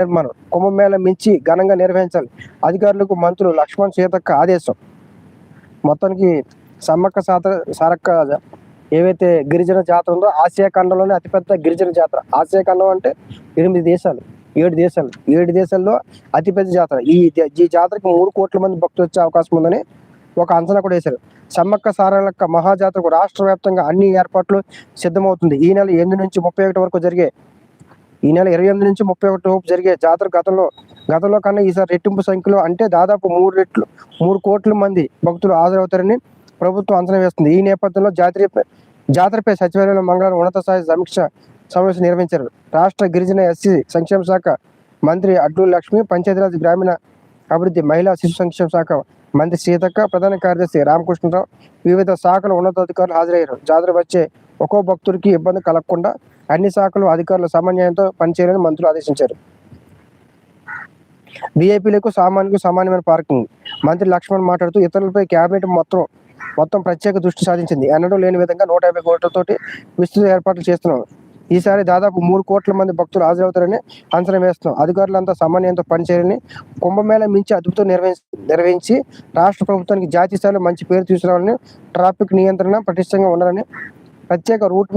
నిర్మాణం కుంభమేళ మించి ఘనంగా నిర్వహించాలి. అధికారులకు మంత్రులు లక్ష్మణ్ సీతక్క ఆదేశం. మొత్తానికి సమ్మక్క సారక్క ఏవైతే గిరిజన జాతర ఉందో ఆసియా ఖండంలోనే అతిపెద్ద గిరిజన జాతర. ఆసియా ఖండం అంటే 8 దేశాలు, 7 దేశాల్లో అతిపెద్ద జాతర. ఈ జాతరకి 3 కోట్ల మంది భక్తులు వచ్చే అవకాశం ఉందని ఒక అంచనా కూడా వేశారు. సమ్మక్క సారక్క మహాజాతరకు రాష్ట్ర వ్యాప్తంగా అన్ని ఏర్పాట్లు సిద్ధమవుతుంది. ఈ నెల 8 నుంచి 31 వరకు ఈ నెల 28 నుంచి 31 వరకు జరిగే జాతర గతంలో కన్నా ఈసారి రెట్టింపు సంఖ్యలో అంటే దాదాపు 3 కోట్ల మంది భక్తులు హాజరవుతారని ప్రభుత్వం అంచనా వేస్తుంది. ఈ నేపథ్యంలో జాతరపై సచివాలయంలో మంగళవారం ఉన్నత స్థాయి సమీక్ష సమావేశం నిర్వహించారు. రాష్ట్ర గిరిజన ఎస్సీ సంక్షేమ శాఖ మంత్రి అడ్లూరి లక్ష్మి, పంచాయతీరాజ్ గ్రామీణ అభివృద్ధి మహిళా శిశు సంక్షేమ శాఖ మంత్రి సీతక్క, ప్రధాన కార్యదర్శి రామకృష్ణరావు, వివిధ శాఖల ఉన్నతాధికారులు హాజరయ్యారు. జాతర వచ్చే ఒక్కో భక్తుడికి ఇబ్బంది కలగకుండా అన్ని శాఖలు అధికారులు సమన్వయంతో పనిచేయాలని మంత్రులు ఆదేశించారు. వీఐపీలకు సామాన్యులకు సమానమైన పార్కింగ్ మంత్రి లక్ష్మణ్ మాట్లాడుతూ ఇతరులపై కేబినెట్ మొత్తం ప్రత్యేక దృష్టి సాధించింది. ఎన్నడూ లేని విధంగా 150 కోట్లతోటి విస్తృత ఏర్పాట్లు చేస్తున్నాం. ఈసారి దాదాపు 3 కోట్ల మంది భక్తులు హాజరవుతారని అంచనా వేస్తున్నాం. అధికారులంతా సమన్వయంతో పనిచేయాలని, కుంభమేళ మించి అద్భుతం నిర్వహించి రాష్ట్ర ప్రభుత్వానికి జాతీయ స్థాయిలో మంచి పేరు తీసుకురావాలని, ట్రాఫిక్ నియంత్రణ పటిష్టంగా ఉండాలని, ప్రత్యేక రూట్